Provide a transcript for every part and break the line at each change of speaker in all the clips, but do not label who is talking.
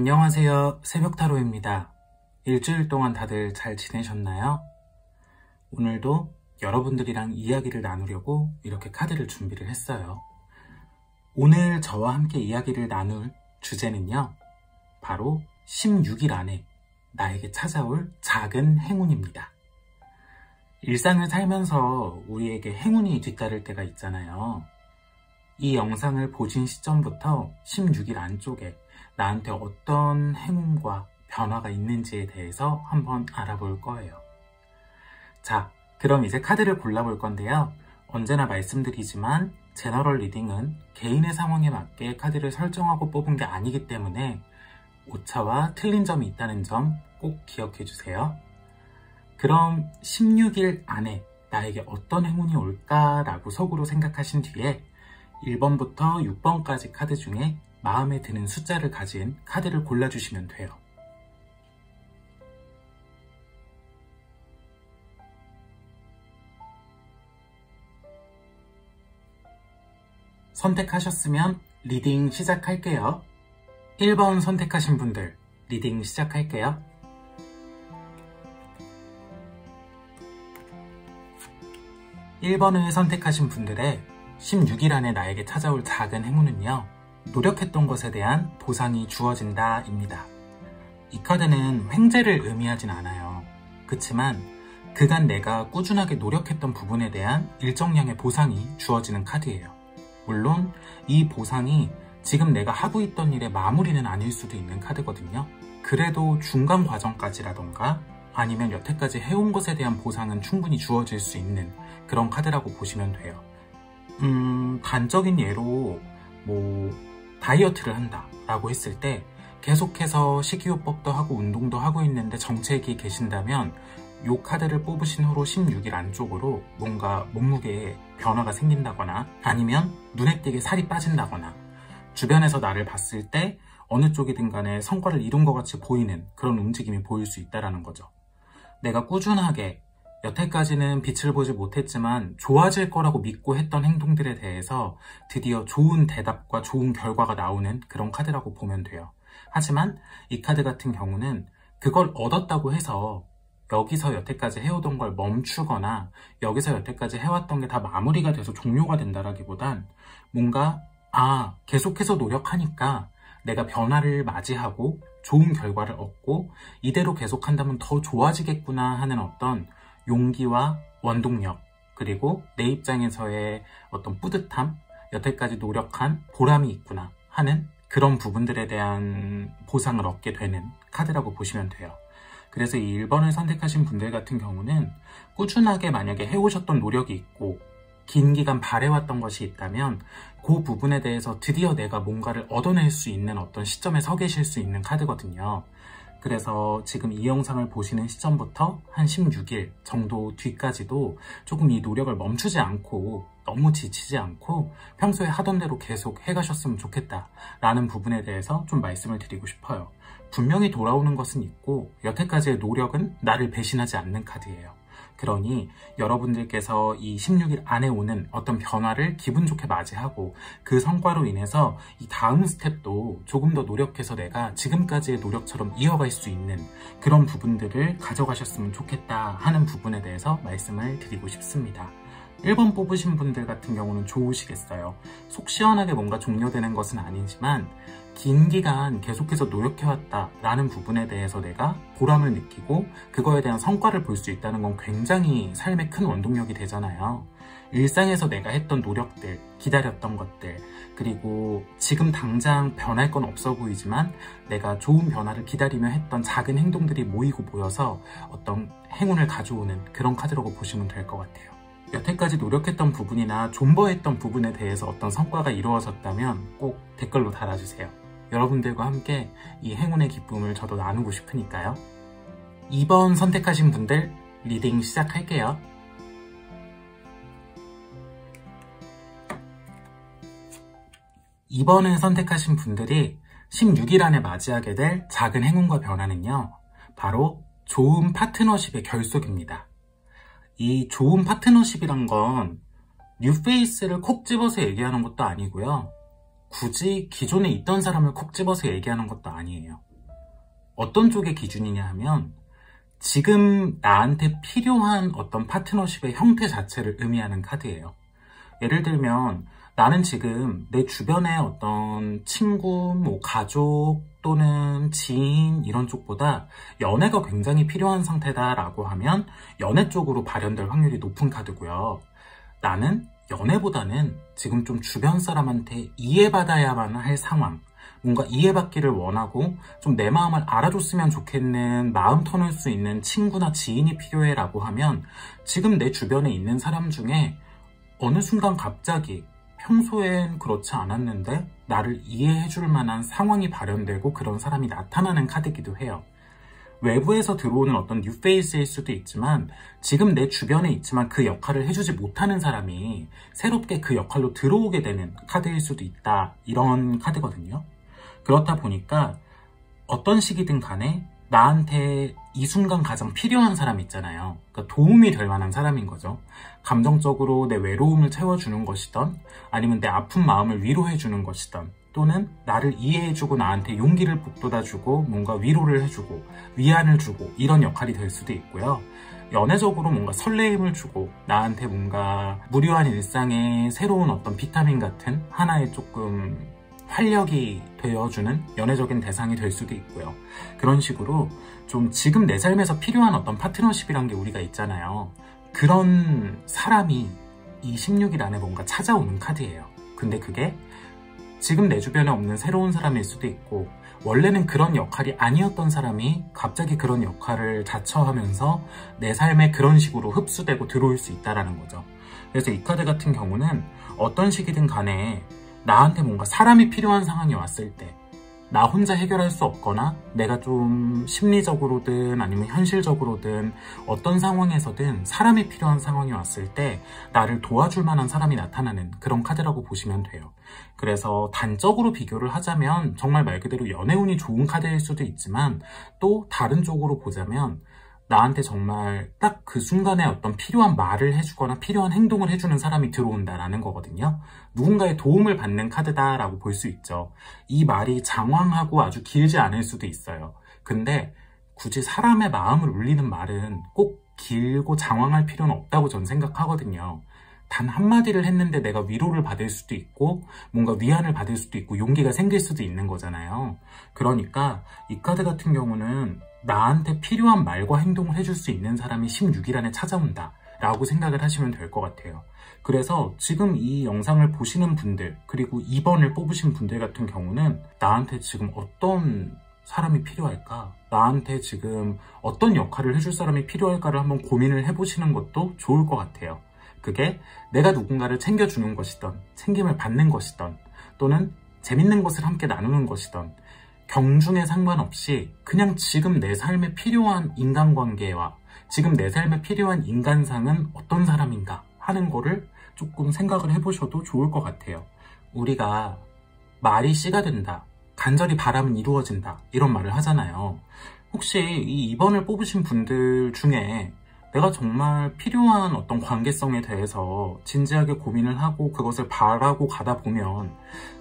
안녕하세요. 새벽타로입니다. 일주일 동안 다들 잘 지내셨나요? 오늘도 여러분들이랑 이야기를 나누려고 이렇게 카드를 준비를 했어요. 오늘 저와 함께 이야기를 나눌 주제는요, 바로 16일 안에 나에게 찾아올 작은 행운입니다. 일상을 살면서 우리에게 행운이 뒤따를 때가 있잖아요. 이 영상을 보신 시점부터 16일 안쪽에 나한테 어떤 행운과 변화가 있는지에 대해서 한번 알아볼 거예요. 자, 그럼 이제 카드를 골라볼 건데요. 언제나 말씀드리지만 제너럴 리딩은 개인의 상황에 맞게 카드를 설정하고 뽑은 게 아니기 때문에 오차와 틀린 점이 있다는 점 꼭 기억해 주세요. 그럼 16일 안에 나에게 어떤 행운이 올까라고 속으로 생각하신 뒤에 1번부터 6번까지 카드 중에 마음에 드는 숫자를 가진 카드를 골라주시면 돼요. 선택하셨으면 리딩 시작할게요. 1번 선택하신 분들 리딩 시작할게요. 1번을 선택하신 분들의 16일 안에 나에게 찾아올 작은 행운은요, 노력했던 것에 대한 보상이 주어진다 입니다. 이 카드는 횡재를 의미하진 않아요. 그치만 그간 내가 꾸준하게 노력했던 부분에 대한 일정량의 보상이 주어지는 카드예요. 물론 이 보상이 지금 내가 하고 있던 일의 마무리는 아닐 수도 있는 카드거든요. 그래도 중간 과정까지라던가 아니면 여태까지 해온 것에 대한 보상은 충분히 주어질 수 있는 그런 카드라고 보시면 돼요. 단적인 예로 다이어트를 한다 라고 했을 때 계속해서 식이요법도 하고 운동도 하고 있는데 정체기 계신다면 이 카드를 뽑으신 후로 16일 안쪽으로 뭔가 몸무게에 변화가 생긴다거나 아니면 눈에 띄게 살이 빠진다거나 주변에서 나를 봤을 때 어느 쪽이든 간에 성과를 이룬 것 같이 보이는 그런 움직임이 보일 수 있다는 거죠. 내가 꾸준하게 여태까지는 빛을 보지 못했지만 좋아질 거라고 믿고 했던 행동들에 대해서 드디어 좋은 대답과 좋은 결과가 나오는 그런 카드라고 보면 돼요. 하지만 이 카드 같은 경우는 그걸 얻었다고 해서 여기서 여태까지 해오던 걸 멈추거나 여기서 여태까지 해왔던 게 다 마무리가 돼서 종료가 된다라기보단 뭔가 계속해서 노력하니까 내가 변화를 맞이하고 좋은 결과를 얻고 이대로 계속한다면 더 좋아지겠구나 하는 어떤 용기와 원동력, 그리고 내 입장에서의 어떤 뿌듯함, 여태까지 노력한 보람이 있구나 하는 그런 부분들에 대한 보상을 얻게 되는 카드라고 보시면 돼요. 그래서 이 1번을 선택하신 분들 같은 경우는 꾸준하게 만약에 해오셨던 노력이 있고 긴 기간 바래왔던 것이 있다면 그 부분에 대해서 드디어 내가 뭔가를 얻어낼 수 있는 어떤 시점에 서 계실 수 있는 카드거든요. 그래서 지금 이 영상을 보시는 시점부터 한 16일 정도 뒤까지도 조금 이 노력을 멈추지 않고 너무 지치지 않고 평소에 하던 대로 계속 해가셨으면 좋겠다 라는 부분에 대해서 좀 말씀을 드리고 싶어요. 분명히 돌아오는 것은 있고 여태까지의 노력은 나를 배신하지 않는 카드예요. 그러니 여러분들께서 이 16일 안에 오는 어떤 변화를 기분 좋게 맞이하고 그 성과로 인해서 이 다음 스텝도 조금 더 노력해서 내가 지금까지의 노력처럼 이어갈 수 있는 그런 부분들을 가져가셨으면 좋겠다 하는 부분에 대해서 말씀을 드리고 싶습니다. 1번 뽑으신 분들 같은 경우는 좋으시겠어요. 속 시원하게 뭔가 종료되는 것은 아니지만 긴 기간 계속해서 노력해왔다 라는 부분에 대해서 내가 보람을 느끼고 그거에 대한 성과를 볼 수 있다는 건 굉장히 삶의 큰 원동력이 되잖아요. 일상에서 내가 했던 노력들, 기다렸던 것들, 그리고 지금 당장 변할 건 없어 보이지만 내가 좋은 변화를 기다리며 했던 작은 행동들이 모이고 모여서 어떤 행운을 가져오는 그런 카드라고 보시면 될 것 같아요. 여태까지 노력했던 부분이나 존버했던 부분에 대해서 어떤 성과가 이루어졌다면 꼭 댓글로 달아주세요. 여러분들과 함께 이 행운의 기쁨을 저도 나누고 싶으니까요. 2번 선택하신 분들 리딩 시작할게요. 2번을 선택하신 분들이 16일 안에 맞이하게 될 작은 행운과 변화는요, 바로 좋은 파트너십의 결속입니다. 이 좋은 파트너십이란 건 뉴페이스를 콕 집어서 얘기하는 것도 아니고요. 굳이 기존에 있던 사람을 콕 집어서 얘기하는 것도 아니에요. 어떤 쪽의 기준이냐 하면 지금 나한테 필요한 어떤 파트너십의 형태 자체를 의미하는 카드예요. 예를 들면 나는 지금 내 주변의 어떤 친구, 가족 또는 지인 이런 쪽보다 연애가 굉장히 필요한 상태다라고 하면 연애 쪽으로 발현될 확률이 높은 카드고요. 나는 연애보다는 지금 좀 주변 사람한테 이해받아야만 할 상황, 뭔가 이해받기를 원하고 좀 내 마음을 알아줬으면 좋겠는 마음 터놓을 수 있는 친구나 지인이 필요해 라고 하면 지금 내 주변에 있는 사람 중에 어느 순간 갑자기 평소엔 그렇지 않았는데 나를 이해해줄 만한 상황이 발현되고 그런 사람이 나타나는 카드이기도 해요. 외부에서 들어오는 어떤 뉴페이스일 수도 있지만 지금 내 주변에 있지만 그 역할을 해주지 못하는 사람이 새롭게 그 역할로 들어오게 되는 카드일 수도 있다. 이런 카드거든요. 그렇다 보니까 어떤 시기든 간에 나한테 이 순간 가장 필요한 사람 있잖아요. 그러니까 도움이 될 만한 사람인 거죠. 감정적으로 내 외로움을 채워주는 것이든 아니면 내 아픈 마음을 위로해주는 것이든 또는 나를 이해해주고 나한테 용기를 북돋아주고 뭔가 위로를 해주고 위안을 주고 이런 역할이 될 수도 있고요. 연애적으로 뭔가 설레임을 주고 나한테 뭔가 무료한 일상에 새로운 어떤 비타민 같은 하나의 조금 활력이 되어주는 연애적인 대상이 될 수도 있고요. 그런 식으로 좀 지금 내 삶에서 필요한 어떤 파트너십이란 게 우리가 있잖아요. 그런 사람이 이 16일 안에 뭔가 찾아오는 카드예요. 근데 그게 지금 내 주변에 없는 새로운 사람일 수도 있고 원래는 그런 역할이 아니었던 사람이 갑자기 그런 역할을 자처하면서 내 삶에 그런 식으로 흡수되고 들어올 수 있다는 거죠. 그래서 이 카드 같은 경우는 어떤 시기든 간에 나한테 뭔가 사람이 필요한 상황이 왔을 때 나 혼자 해결할 수 없거나 내가 좀 심리적으로든 아니면 현실적으로든 어떤 상황에서든 사람이 필요한 상황이 왔을 때 나를 도와줄 만한 사람이 나타나는 그런 카드라고 보시면 돼요. 그래서 단적으로 비교를 하자면 정말 말 그대로 연애운이 좋은 카드일 수도 있지만 또 다른 쪽으로 보자면 나한테 정말 딱 그 순간에 어떤 필요한 말을 해주거나 필요한 행동을 해주는 사람이 들어온다라는 거거든요. 누군가의 도움을 받는 카드다라고 볼 수 있죠. 이 말이 장황하고 아주 길지 않을 수도 있어요. 근데 굳이 사람의 마음을 울리는 말은 꼭 길고 장황할 필요는 없다고 전 생각하거든요. 단 한마디를 했는데 내가 위로를 받을 수도 있고 뭔가 위안을 받을 수도 있고 용기가 생길 수도 있는 거잖아요. 그러니까 이 카드 같은 경우는 나한테 필요한 말과 행동을 해줄 수 있는 사람이 16일 안에 찾아온다 라고 생각을 하시면 될 것 같아요. 그래서 지금 이 영상을 보시는 분들 그리고 2번을 뽑으신 분들 같은 경우는 나한테 지금 어떤 사람이 필요할까? 나한테 지금 어떤 역할을 해줄 사람이 필요할까를 한번 고민을 해보시는 것도 좋을 것 같아요. 그게 내가 누군가를 챙겨주는 것이든 챙김을 받는 것이든 또는 재밌는 것을 함께 나누는 것이든 경중에 상관없이 그냥 지금 내 삶에 필요한 인간관계와 지금 내 삶에 필요한 인간상은 어떤 사람인가 하는 거를 조금 생각을 해보셔도 좋을 것 같아요. 우리가 말이 씨가 된다, 간절히 바람은 이루어진다 이런 말을 하잖아요. 혹시 이 2번을 뽑으신 분들 중에 내가 정말 필요한 어떤 관계성에 대해서 진지하게 고민을 하고 그것을 바라고 가다 보면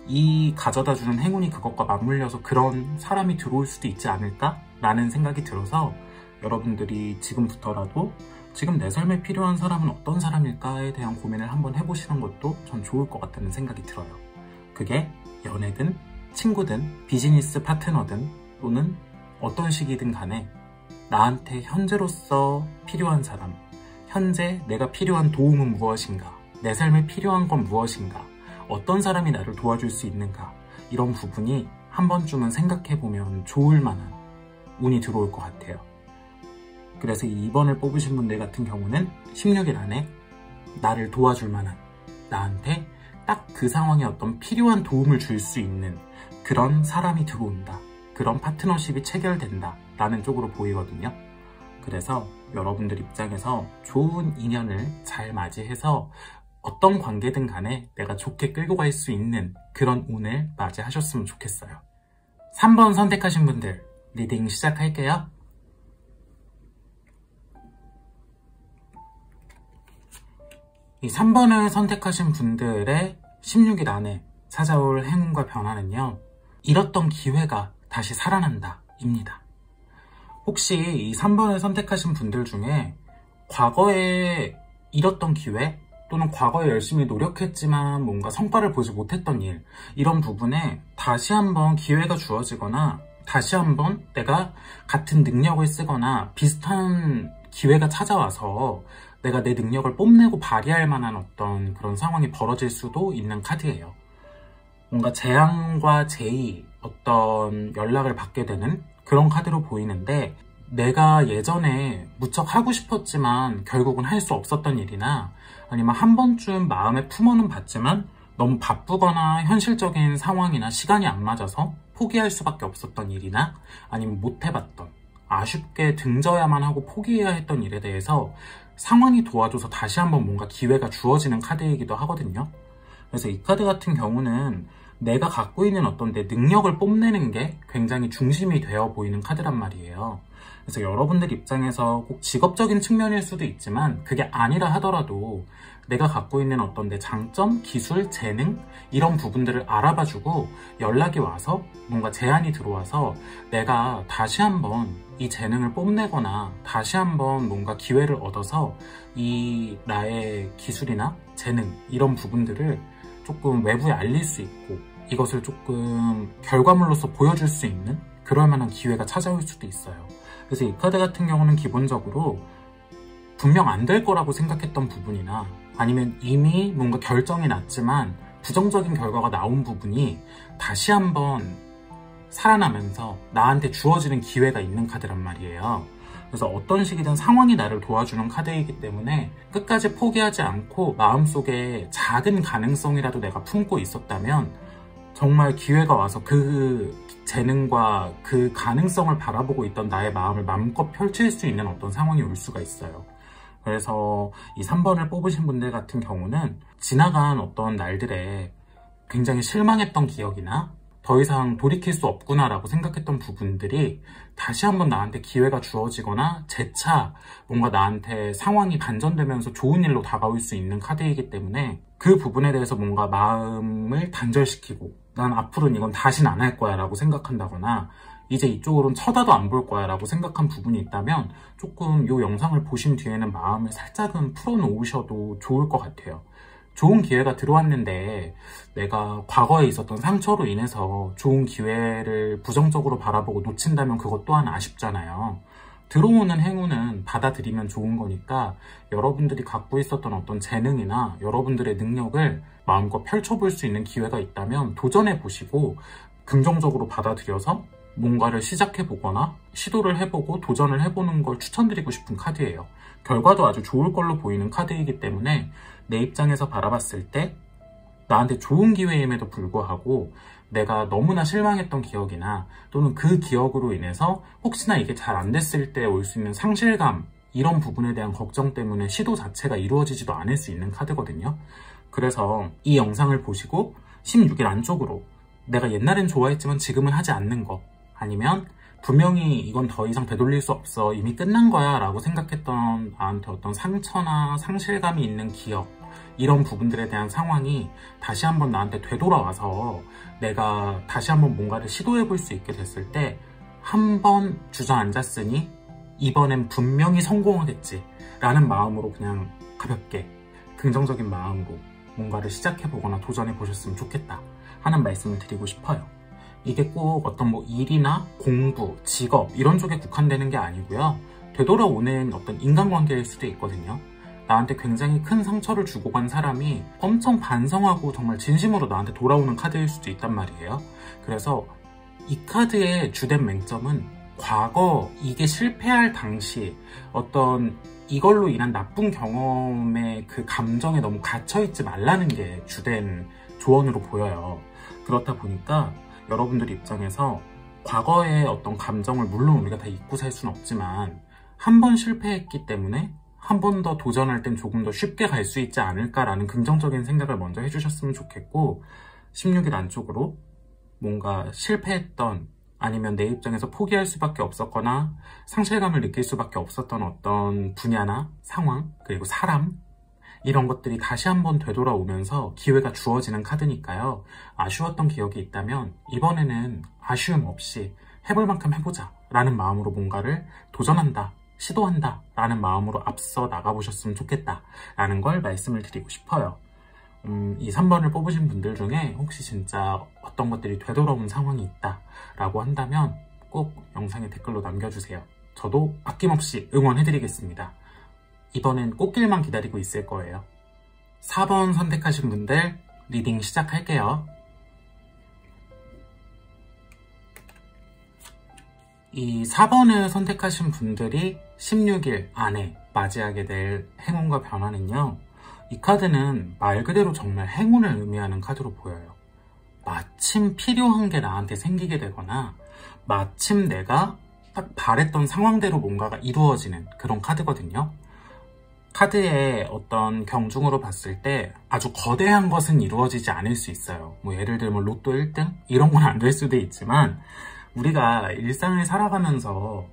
이 가져다주는 행운이 그것과 맞물려서 그런 사람이 들어올 수도 있지 않을까? 라는 생각이 들어서 여러분들이 지금부터라도 지금 내 삶에 필요한 사람은 어떤 사람일까에 대한 고민을 한번 해보시는 것도 전 좋을 것 같다는 생각이 들어요. 그게 연애든 친구든 비즈니스 파트너든 또는 어떤 시기든 간에 나한테 현재로서 필요한 사람, 현재 내가 필요한 도움은 무엇인가, 내 삶에 필요한 건 무엇인가, 어떤 사람이 나를 도와줄 수 있는가 이런 부분이 한 번쯤은 생각해보면 좋을 만한 운이 들어올 것 같아요. 그래서 이 2번을 뽑으신 분들 같은 경우는 16일 안에 나를 도와줄 만한 나한테 딱 그 상황에 어떤 필요한 도움을 줄 수 있는 그런 사람이 들어온다. 그런 파트너십이 체결된다 라는 쪽으로 보이거든요. 그래서 여러분들 입장에서 좋은 인연을 잘 맞이해서 어떤 관계든 간에 내가 좋게 끌고 갈 수 있는 그런 운을 맞이하셨으면 좋겠어요. 3번 선택하신 분들 리딩 시작할게요. 이 3번을 선택하신 분들의 16일 안에 찾아올 행운과 변화는요. 잃었던 기회가 다시 살아난다 입니다. 혹시 이 3번을 선택하신 분들 중에 과거에 잃었던 기회 또는 과거에 열심히 노력했지만 뭔가 성과를 보지 못했던 일, 이런 부분에 다시 한번 기회가 주어지거나 다시 한번 내가 같은 능력을 쓰거나 비슷한 기회가 찾아와서 내가 내 능력을 뽐내고 발휘할 만한 어떤 그런 상황이 벌어질 수도 있는 카드예요. 뭔가 재앙과 제의, 어떤 연락을 받게 되는 그런 카드로 보이는데, 내가 예전에 무척 하고 싶었지만 결국은 할 수 없었던 일이나 아니면 한 번쯤 마음에 품어는 봤지만 너무 바쁘거나 현실적인 상황이나 시간이 안 맞아서 포기할 수밖에 없었던 일이나 아니면 못 해봤던, 아쉽게 등져야만 하고 포기해야 했던 일에 대해서 상황이 도와줘서 다시 한번 뭔가 기회가 주어지는 카드이기도 하거든요. 그래서 이 카드 같은 경우는 내가 갖고 있는 어떤 내 능력을 뽐내는 게 굉장히 중심이 되어 보이는 카드란 말이에요. 그래서 여러분들 입장에서 꼭 직업적인 측면일 수도 있지만 그게 아니라 하더라도 내가 갖고 있는 어떤 내 장점, 기술, 재능 이런 부분들을 알아봐주고 연락이 와서 뭔가 제안이 들어와서 내가 다시 한번 이 재능을 뽐내거나 다시 한번 뭔가 기회를 얻어서 이 나의 기술이나 재능 이런 부분들을 조금 외부에 알릴 수 있고 이것을 조금 결과물로서 보여줄 수 있는 그럴 만한 기회가 찾아올 수도 있어요. 그래서 이 카드 같은 경우는 기본적으로 분명 안 될 거라고 생각했던 부분이나 아니면 이미 뭔가 결정이 났지만 부정적인 결과가 나온 부분이 다시 한번 살아나면서 나한테 주어지는 기회가 있는 카드란 말이에요. 그래서 어떤 식이든 상황이 나를 도와주는 카드이기 때문에 끝까지 포기하지 않고 마음속에 작은 가능성이라도 내가 품고 있었다면 정말 기회가 와서 그 재능과 그 가능성을 바라보고 있던 나의 마음을 마음껏 펼칠 수 있는 어떤 상황이 올 수가 있어요. 그래서 이 3번을 뽑으신 분들 같은 경우는 지나간 어떤 날들에 굉장히 실망했던 기억이나 더 이상 돌이킬 수 없구나 라고 생각했던 부분들이 다시 한번 나한테 기회가 주어지거나 재차 뭔가 나한테 상황이 반전되면서 좋은 일로 다가올 수 있는 카드이기 때문에 그 부분에 대해서 뭔가 마음을 단절시키고 난 앞으로는 이건 다시는 안 할 거야 라고 생각한다거나 이제 이쪽으로는 쳐다도 안 볼 거야 라고 생각한 부분이 있다면 조금 이 영상을 보신 뒤에는 마음을 살짝은 풀어놓으셔도 좋을 것 같아요. 좋은 기회가 들어왔는데 내가 과거에 있었던 상처로 인해서 좋은 기회를 부정적으로 바라보고 놓친다면 그것 또한 아쉽잖아요. 들어오는 행운은 받아들이면 좋은 거니까 여러분들이 갖고 있었던 어떤 재능이나 여러분들의 능력을 마음껏 펼쳐볼 수 있는 기회가 있다면 도전해보시고 긍정적으로 받아들여서 뭔가를 시작해보거나 시도를 해보고 도전을 해보는 걸 추천드리고 싶은 카드예요. 결과도 아주 좋을 걸로 보이는 카드이기 때문에 내 입장에서 바라봤을 때 나한테 좋은 기회임에도 불구하고 내가 너무나 실망했던 기억이나 또는 그 기억으로 인해서 혹시나 이게 잘 안 됐을 때 올 수 있는 상실감, 이런 부분에 대한 걱정 때문에 시도 자체가 이루어지지도 않을 수 있는 카드거든요. 그래서 이 영상을 보시고 16일 안쪽으로 내가 옛날엔 좋아했지만 지금은 하지 않는 거, 아니면 분명히 이건 더 이상 되돌릴 수 없어, 이미 끝난 거야 라고 생각했던 나한테 어떤 상처나 상실감이 있는 기억, 이런 부분들에 대한 상황이 다시 한번 나한테 되돌아와서 내가 다시 한번 뭔가를 시도해 볼 수 있게 됐을 때 한 번 주저앉았으니 이번엔 분명히 성공하겠지 라는 마음으로 그냥 가볍게 긍정적인 마음으로 뭔가를 시작해 보거나 도전해 보셨으면 좋겠다 하는 말씀을 드리고 싶어요. 이게 꼭 어떤 뭐 일이나 공부, 직업 이런 쪽에 국한되는 게 아니고요. 되돌아오는 어떤 인간관계일 수도 있거든요. 나한테 굉장히 큰 상처를 주고 간 사람이 엄청 반성하고 정말 진심으로 나한테 돌아오는 카드일 수도 있단 말이에요. 그래서 이 카드의 주된 맹점은 과거 이게 실패할 당시 어떤 이걸로 인한 나쁜 경험의 그 감정에 너무 갇혀있지 말라는 게 주된 조언으로 보여요. 그렇다 보니까 여러분들 입장에서 과거의 어떤 감정을 물론 우리가 다 잊고 살 수는 없지만 한 번 실패했기 때문에 한 번 더 도전할 땐 조금 더 쉽게 갈 수 있지 않을까라는 긍정적인 생각을 먼저 해주셨으면 좋겠고, 16일 안쪽으로 뭔가 실패했던 아니면 내 입장에서 포기할 수밖에 없었거나 상실감을 느낄 수밖에 없었던 어떤 분야나 상황, 그리고 사람, 이런 것들이 다시 한번 되돌아오면서 기회가 주어지는 카드니까요. 아쉬웠던 기억이 있다면 이번에는 아쉬움 없이 해볼 만큼 해보자 라는 마음으로 뭔가를 도전한다, 시도한다 라는 마음으로 앞서 나가보셨으면 좋겠다 라는 걸 말씀을 드리고 싶어요. 이 3번을 뽑으신 분들 중에 혹시 진짜 어떤 것들이 되돌아온 상황이 있다 라고 한다면 꼭 영상에 댓글로 남겨주세요. 저도 아낌없이 응원해드리겠습니다. 이번엔 꽃길만 기다리고 있을 거예요. 4번 선택하신 분들 리딩 시작할게요. 이 4번을 선택하신 분들이 16일 안에 맞이하게 될 행운과 변화는요, 이 카드는 말 그대로 정말 행운을 의미하는 카드로 보여요. 마침 필요한 게 나한테 생기게 되거나 마침 내가 딱 바랬던 상황대로 뭔가가 이루어지는 그런 카드거든요. 카드의 어떤 경중으로 봤을 때 아주 거대한 것은 이루어지지 않을 수 있어요. 뭐 예를 들면 로또 1등? 이런 건 안 될 수도 있지만 우리가 일상을 살아가면서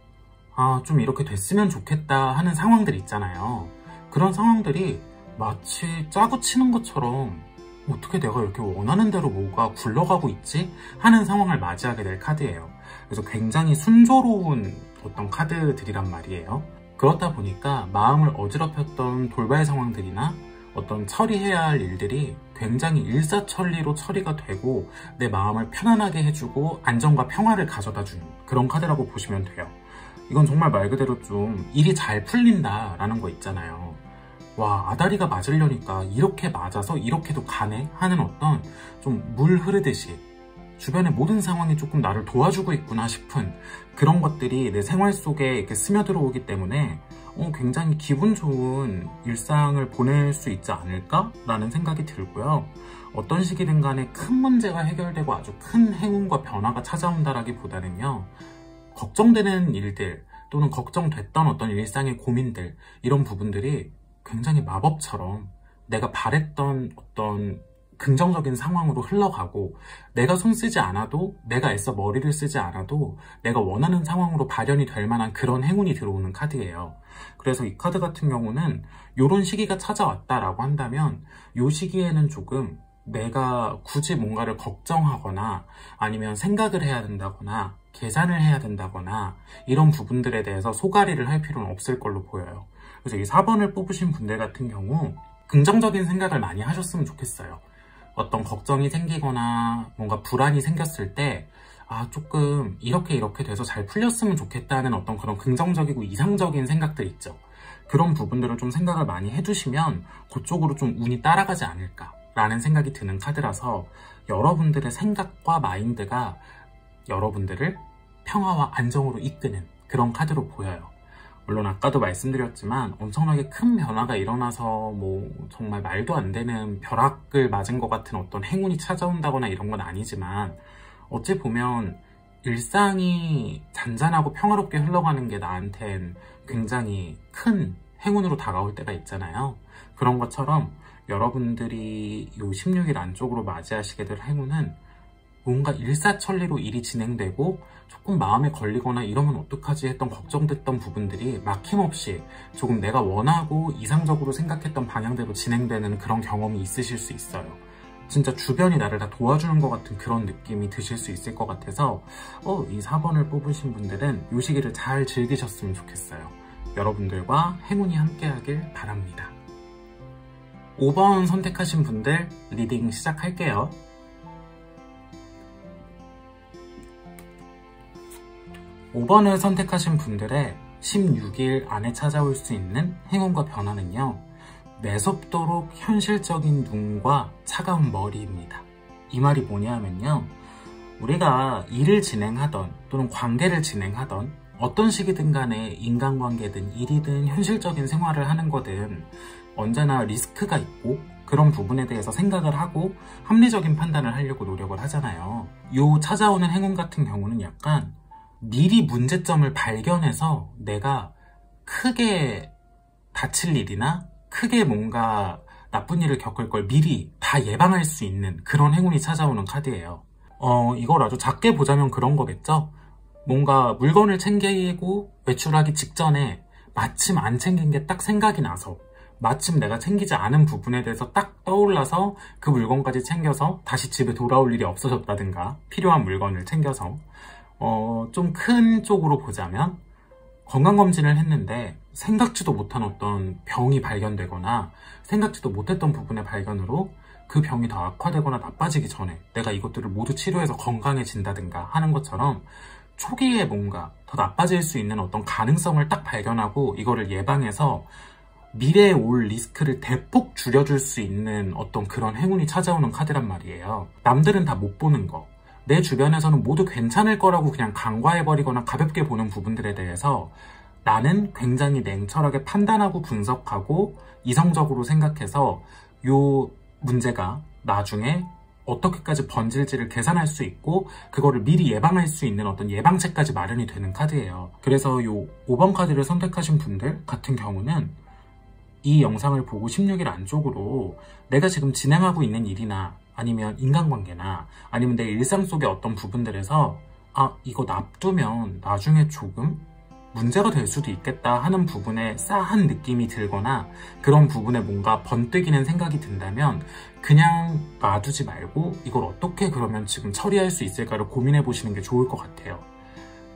좀 이렇게 됐으면 좋겠다 하는 상황들 있잖아요. 그런 상황들이 마치 짜고 치는 것처럼 어떻게 내가 이렇게 원하는 대로 뭐가 굴러가고 있지? 하는 상황을 맞이하게 될 카드예요. 그래서 굉장히 순조로운 어떤 카드들이란 말이에요. 그렇다 보니까 마음을 어지럽혔던 돌발 상황들이나 어떤 처리해야 할 일들이 굉장히 일사천리로 처리가 되고 내 마음을 편안하게 해주고 안정과 평화를 가져다주는 그런 카드라고 보시면 돼요. 이건 정말 말 그대로 좀 일이 잘 풀린다라는 거 있잖아요. 와, 아다리가 맞으려니까 이렇게 맞아서 이렇게도 가네? 하는 어떤 좀 물 흐르듯이 주변의 모든 상황이 조금 나를 도와주고 있구나 싶은 그런 것들이 내 생활 속에 이렇게 스며들어오기 때문에 굉장히 기분 좋은 일상을 보낼 수 있지 않을까? 라는 생각이 들고요. 어떤 시기든 간에 큰 문제가 해결되고 아주 큰 행운과 변화가 찾아온다라기보다는요, 걱정되는 일들 또는 걱정됐던 어떤 일상의 고민들, 이런 부분들이 굉장히 마법처럼 내가 바랬던 어떤 긍정적인 상황으로 흘러가고 내가 손 쓰지 않아도, 내가 애써 머리를 쓰지 않아도 내가 원하는 상황으로 발현이 될 만한 그런 행운이 들어오는 카드예요. 그래서 이 카드 같은 경우는 이런 시기가 찾아왔다라고 한다면 이 시기에는 조금 내가 굳이 뭔가를 걱정하거나 아니면 생각을 해야 된다거나 계산을 해야 된다거나 이런 부분들에 대해서 소가리를 할 필요는 없을 걸로 보여요. 그래서 이 4번을 뽑으신 분들 같은 경우 긍정적인 생각을 많이 하셨으면 좋겠어요. 어떤 걱정이 생기거나 뭔가 불안이 생겼을 때 조금 이렇게 돼서 잘 풀렸으면 좋겠다는 어떤 그런 긍정적이고 이상적인 생각들 있죠. 그런 부분들을 좀 생각을 많이 해두시면 그쪽으로 좀 운이 따라가지 않을까라는 생각이 드는 카드라서 여러분들의 생각과 마인드가 여러분들을 평화와 안정으로 이끄는 그런 카드로 보여요. 물론 아까도 말씀드렸지만 엄청나게 큰 변화가 일어나서 뭐 정말 말도 안 되는 벼락을 맞은 것 같은 어떤 행운이 찾아온다거나 이런 건 아니지만 어찌 보면 일상이 잔잔하고 평화롭게 흘러가는 게 나한텐 굉장히 큰 행운으로 다가올 때가 있잖아요. 그런 것처럼 여러분들이 이 16일 안쪽으로 맞이하시게 될 행운은 뭔가 일사천리로 일이 진행되고 조금 마음에 걸리거나 이러면 어떡하지 했던 걱정됐던 부분들이 막힘없이 조금 내가 원하고 이상적으로 생각했던 방향대로 진행되는 그런 경험이 있으실 수 있어요. 진짜 주변이 나를 다 도와주는 것 같은 그런 느낌이 드실 수 있을 것 같아서 이 4번을 뽑으신 분들은 이 시기를 잘 즐기셨으면 좋겠어요. 여러분들과 행운이 함께하길 바랍니다. 5번 선택하신 분들 리딩 시작할게요. 5번을 선택하신 분들의 16일 안에 찾아올 수 있는 행운과 변화는요, 매섭도록 현실적인 눈과 차가운 머리입니다. 이 말이 뭐냐면요, 우리가 일을 진행하던 또는 관계를 진행하던 어떤 시기든 간에 인간관계든 일이든 현실적인 생활을 하는 거든 언제나 리스크가 있고 그런 부분에 대해서 생각을 하고 합리적인 판단을 하려고 노력을 하잖아요. 요 찾아오는 행운 같은 경우는 약간 미리 문제점을 발견해서 내가 크게 다칠 일이나 크게 뭔가 나쁜 일을 겪을 걸 미리 다 예방할 수 있는 그런 행운이 찾아오는 카드예요. 이걸 아주 작게 보자면 그런 거겠죠? 뭔가 물건을 챙기고 외출하기 직전에 마침 안 챙긴 게 딱 생각이 나서 마침 내가 챙기지 않은 부분에 대해서 딱 떠올라서 그 물건까지 챙겨서 다시 집에 돌아올 일이 없어졌다든가 필요한 물건을 챙겨서 좀 큰 쪽으로 보자면 건강검진을 했는데 생각지도 못한 어떤 병이 발견되거나 생각지도 못했던 부분의 발견으로 그 병이 더 악화되거나 나빠지기 전에 내가 이것들을 모두 치료해서 건강해진다든가 하는 것처럼 초기에 뭔가 더 나빠질 수 있는 어떤 가능성을 딱 발견하고 이거를 예방해서 미래에 올 리스크를 대폭 줄여줄 수 있는 어떤 그런 행운이 찾아오는 카드란 말이에요. 남들은 다 못 보는 거, 내 주변에서는 모두 괜찮을 거라고 그냥 간과해버리거나 가볍게 보는 부분들에 대해서 나는 굉장히 냉철하게 판단하고 분석하고 이성적으로 생각해서 요 문제가 나중에 어떻게까지 번질지를 계산할 수 있고 그거를 미리 예방할 수 있는 어떤 예방책까지 마련이 되는 카드예요. 그래서 요 5번 카드를 선택하신 분들 같은 경우는 이 영상을 보고 16일 안쪽으로 내가 지금 진행하고 있는 일이나 아니면 인간관계나 아니면 내 일상 속의 어떤 부분들에서 이거 놔두면 나중에 조금 문제가 될 수도 있겠다 하는 부분에 싸한 느낌이 들거나 그런 부분에 뭔가 번뜩이는 생각이 든다면 그냥 놔두지 말고 이걸 어떻게 그러면 지금 처리할 수 있을까를 고민해 보시는 게 좋을 것 같아요.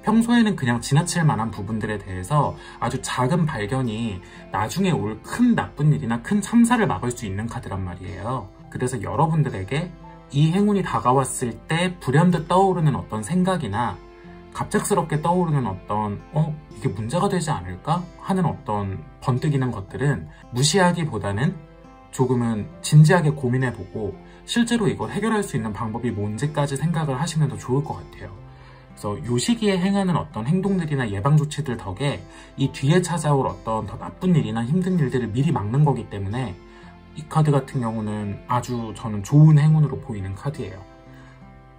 평소에는 그냥 지나칠 만한 부분들에 대해서 아주 작은 발견이 나중에 올 큰 나쁜 일이나 큰 참사를 막을 수 있는 카드란 말이에요. 그래서 여러분들에게 이 행운이 다가왔을 때 불현듯 떠오르는 어떤 생각이나 갑작스럽게 떠오르는 어떤 이게 문제가 되지 않을까 하는 어떤 번뜩이는 것들은 무시하기보다는 조금은 진지하게 고민해보고 실제로 이걸 해결할 수 있는 방법이 뭔지까지 생각을 하시면 더 좋을 것 같아요. 그래서 이 시기에 행하는 어떤 행동들이나 예방조치들 덕에 이 뒤에 찾아올 어떤 더 나쁜 일이나 힘든 일들을 미리 막는 거기 때문에 이 카드 같은 경우는 아주 저는 좋은 행운으로 보이는 카드예요.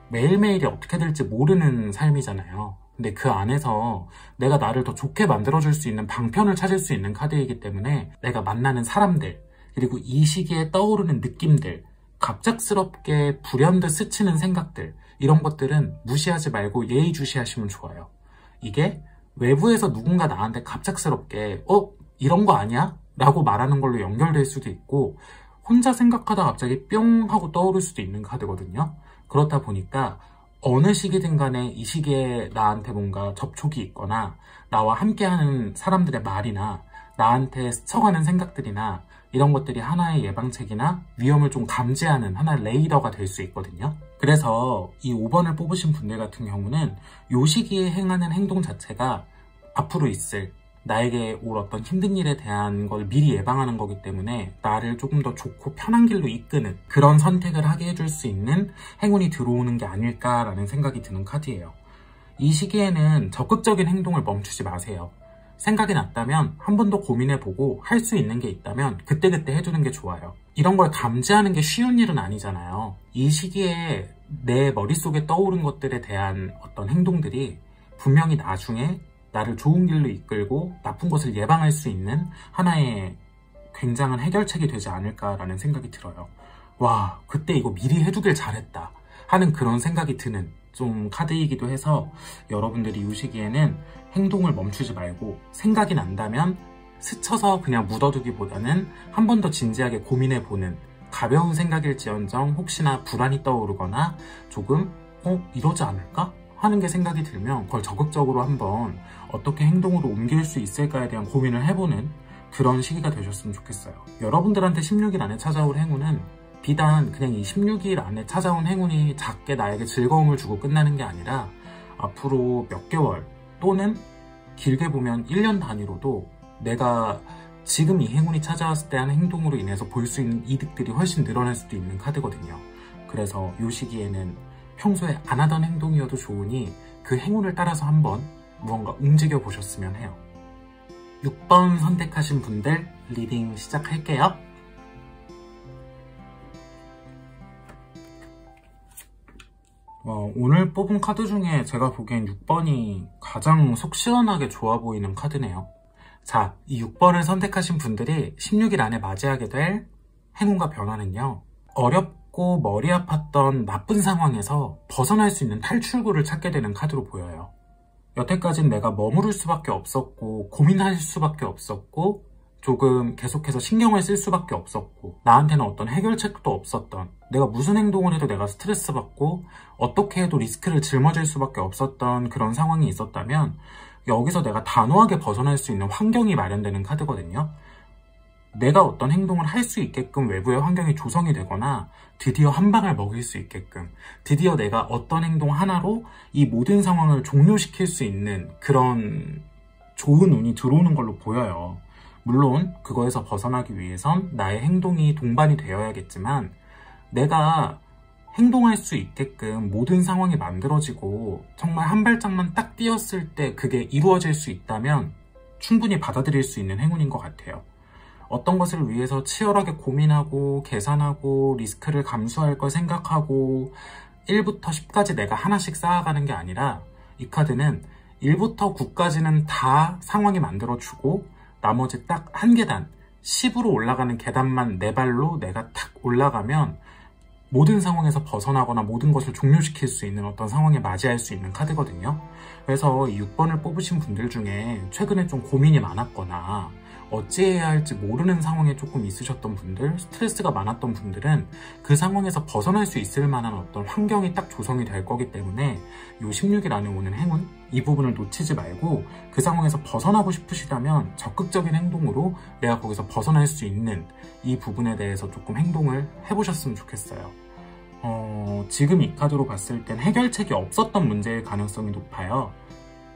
매일매일이 어떻게 될지 모르는 삶이잖아요. 근데 그 안에서 내가 나를 더 좋게 만들어줄 수 있는 방편을 찾을 수 있는 카드이기 때문에 내가 만나는 사람들, 그리고 이 시기에 떠오르는 느낌들, 갑작스럽게 불현듯 스치는 생각들, 이런 것들은 무시하지 말고 예의주시하시면 좋아요. 이게 외부에서 누군가 나한테 갑작스럽게 이런 거 아니야? 라고 말하는 걸로 연결될 수도 있고 혼자 생각하다 갑자기 뿅 하고 떠오를 수도 있는 카드거든요. 그렇다 보니까 어느 시기든 간에 이 시기에 나한테 뭔가 접촉이 있거나 나와 함께하는 사람들의 말이나 나한테 스쳐가는 생각들이나 이런 것들이 하나의 예방책이나 위험을 좀 감지하는 하나의 레이더가 될 수 있거든요. 그래서 이 5번을 뽑으신 분들 같은 경우는 이 시기에 행하는 행동 자체가 앞으로 있을 나에게 올 어떤 힘든 일에 대한 걸 미리 예방하는 거기 때문에 나를 조금 더 좋고 편한 길로 이끄는 그런 선택을 하게 해줄 수 있는 행운이 들어오는 게 아닐까라는 생각이 드는 카드예요. 이 시기에는 적극적인 행동을 멈추지 마세요. 생각이 났다면 한 번 더 고민해보고 할 수 있는 게 있다면 그때그때 해주는 게 좋아요. 이런 걸 감지하는 게 쉬운 일은 아니잖아요. 이 시기에 내 머릿속에 떠오른 것들에 대한 어떤 행동들이 분명히 나중에 나를 좋은 길로 이끌고 나쁜 것을 예방할 수 있는 하나의 굉장한 해결책이 되지 않을까라는 생각이 들어요. 와, 그때 이거 미리 해두길 잘했다 하는 그런 생각이 드는 좀 카드이기도 해서 여러분들이 이 시기에는 행동을 멈추지 말고 생각이 난다면 스쳐서 그냥 묻어두기보다는 한 번 더 진지하게 고민해보는 가벼운 생각일지언정 혹시나 불안이 떠오르거나 조금 이러지 않을까? 하는 게 생각이 들면 그걸 적극적으로 한번 어떻게 행동으로 옮길 수 있을까에 대한 고민을 해보는 그런 시기가 되셨으면 좋겠어요. 여러분들한테 16일 안에 찾아올 행운은 비단 그냥 이 16일 안에 찾아온 행운이 작게 나에게 즐거움을 주고 끝나는 게 아니라 앞으로 몇 개월 또는 길게 보면 1년 단위로도 내가 지금 이 행운이 찾아왔을 때 하는 행동으로 인해서 볼 수 있는 이득들이 훨씬 늘어날 수도 있는 카드거든요. 그래서 이 시기에는 평소에 안 하던 행동이어도 좋으니 그 행운을 따라서 한번 무언가 움직여 보셨으면 해요. 6번 선택하신 분들 리딩 시작할게요. 오늘 뽑은 카드 중에 제가 보기엔 6번이 가장 속 시원하게 좋아 보이는 카드네요. 자, 이 6번을 선택하신 분들이 16일 안에 맞이하게 될 행운과 변화는요. 어렵고 머리 아팠던 나쁜 상황에서 벗어날 수 있는 탈출구를 찾게 되는 카드로 보여요. 여태까진 내가 머무를 수밖에 없었고 고민할 수밖에 없었고 조금 계속해서 신경을 쓸 수밖에 없었고, 나한테는 어떤 해결책도 없었던, 내가 무슨 행동을 해도 내가 스트레스 받고 어떻게 해도 리스크를 짊어질 수밖에 없었던 그런 상황이 있었다면, 여기서 내가 단호하게 벗어날 수 있는 환경이 마련되는 카드거든요. 내가 어떤 행동을 할 수 있게끔 외부의 환경이 조성이 되거나 드디어 한 방을 먹일 수 있게끔, 드디어 내가 어떤 행동 하나로 이 모든 상황을 종료시킬 수 있는 그런 좋은 운이 들어오는 걸로 보여요. 물론 그거에서 벗어나기 위해선 나의 행동이 동반이 되어야겠지만, 내가 행동할 수 있게끔 모든 상황이 만들어지고 정말 한 발짝만 딱 뛰었을 때 그게 이루어질 수 있다면 충분히 받아들일 수 있는 행운인 것 같아요. 어떤 것을 위해서 치열하게 고민하고 계산하고 리스크를 감수할 걸 생각하고 1부터 10까지 내가 하나씩 쌓아가는 게 아니라, 이 카드는 1부터 9까지는 다 상황이 만들어주고 나머지 딱 한 계단, 10으로 올라가는 계단만 내 발로 내가 탁 올라가면 모든 상황에서 벗어나거나 모든 것을 종료시킬 수 있는 어떤 상황에 맞이할 수 있는 카드거든요. 그래서 이 6번을 뽑으신 분들 중에 최근에 좀 고민이 많았거나 어찌해야 할지 모르는 상황에 조금 있으셨던 분들, 스트레스가 많았던 분들은 그 상황에서 벗어날 수 있을 만한 어떤 환경이 딱 조성이 될 거기 때문에 이 16일 안에 오는 행운, 이 부분을 놓치지 말고 그 상황에서 벗어나고 싶으시다면 적극적인 행동으로 내가 거기서 벗어날 수 있는 이 부분에 대해서 조금 행동을 해보셨으면 좋겠어요. 지금 이 카드로 봤을 땐 해결책이 없었던 문제일 가능성이 높아요.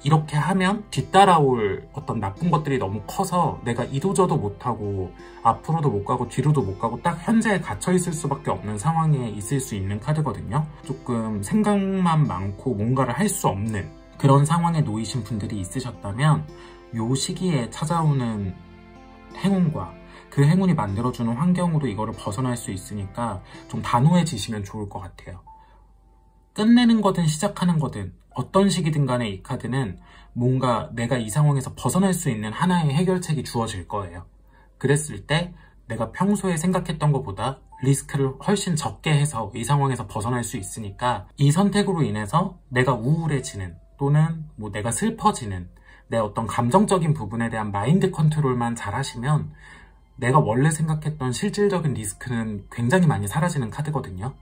이렇게 하면 뒤따라올 어떤 나쁜 것들이 너무 커서 내가 이도저도 못하고 앞으로도 못 가고 뒤로도 못 가고 딱 현재에 갇혀 있을 수밖에 없는 상황에 있을 수 있는 카드거든요. 조금 생각만 많고 뭔가를 할 수 없는 그런 상황에 놓이신 분들이 있으셨다면 이 시기에 찾아오는 행운과 그 행운이 만들어주는 환경으로 이거를 벗어날 수 있으니까 좀 단호해지시면 좋을 것 같아요. 끝내는 거든 시작하는 거든 어떤 식이든 간에 이 카드는 뭔가 내가 이 상황에서 벗어날 수 있는 하나의 해결책이 주어질 거예요. 그랬을 때 내가 평소에 생각했던 것보다 리스크를 훨씬 적게 해서 이 상황에서 벗어날 수 있으니까 이 선택으로 인해서 내가 우울해지는 또는 뭐 내가 슬퍼지는 내 어떤 감정적인 부분에 대한 마인드 컨트롤만 잘 하시면 내가 원래 생각했던 실질적인 리스크는 굉장히 많이 사라지는 카드거든요.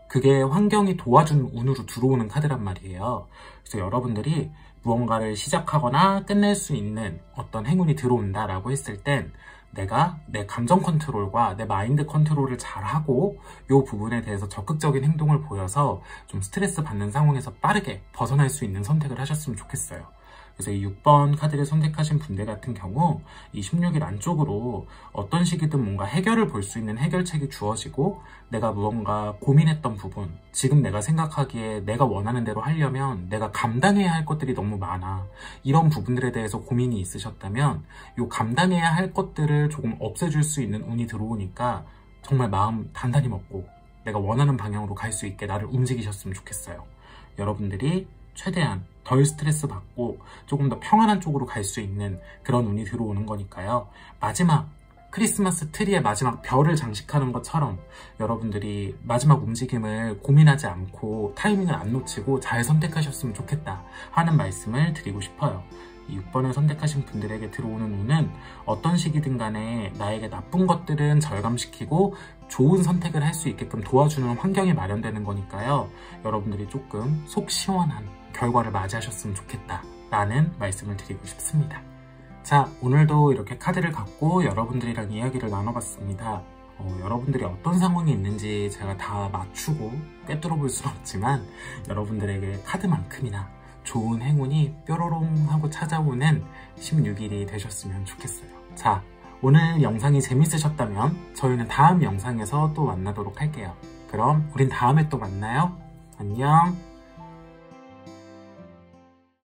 그게 환경이 도와준 운으로 들어오는 카드란 말이에요. 그래서 여러분들이 무언가를 시작하거나 끝낼 수 있는 어떤 행운이 들어온다라고 했을 땐 내가 내 감정 컨트롤과 내 마인드 컨트롤을 잘하고 이 부분에 대해서 적극적인 행동을 보여서 좀 스트레스 받는 상황에서 빠르게 벗어날 수 있는 선택을 하셨으면 좋겠어요. 그래서 이 6번 카드를 선택하신 분들 같은 경우 이 16일 안쪽으로 어떤 시기든 뭔가 해결을 볼 수 있는 해결책이 주어지고 내가 무언가 고민했던 부분, 지금 내가 생각하기에 내가 원하는 대로 하려면 내가 감당해야 할 것들이 너무 많아. 이런 부분들에 대해서 고민이 있으셨다면 이 감당해야 할 것들을 조금 없애줄 수 있는 운이 들어오니까 정말 마음 단단히 먹고 내가 원하는 방향으로 갈 수 있게 나를 움직이셨으면 좋겠어요. 여러분들이 최대한 덜 스트레스 받고 조금 더 평안한 쪽으로 갈 수 있는 그런 운이 들어오는 거니까요. 마지막 크리스마스 트리의 마지막 별을 장식하는 것처럼 여러분들이 마지막 움직임을 고민하지 않고 타이밍을 안 놓치고 잘 선택하셨으면 좋겠다 하는 말씀을 드리고 싶어요. 이 6번을 선택하신 분들에게 들어오는 운은 어떤 시기든 간에 나에게 나쁜 것들은 절감시키고 좋은 선택을 할 수 있게끔 도와주는 환경이 마련되는 거니까요. 여러분들이 조금 속 시원한 결과를 맞이하셨으면 좋겠다 라는 말씀을 드리고 싶습니다. 자, 오늘도 이렇게 카드를 갖고 여러분들이랑 이야기를 나눠봤습니다. 여러분들이 어떤 상황이 있는지 제가 다 맞추고 꿰뚫어 볼 수는 없지만 여러분들에게 카드만큼이나 좋은 행운이 뾰로롱 하고 찾아오는 16일이 되셨으면 좋겠어요. 자, 오늘 영상이 재밌으셨다면 저희는 다음 영상에서 또 만나도록 할게요. 그럼 우린 다음에 또 만나요. 안녕.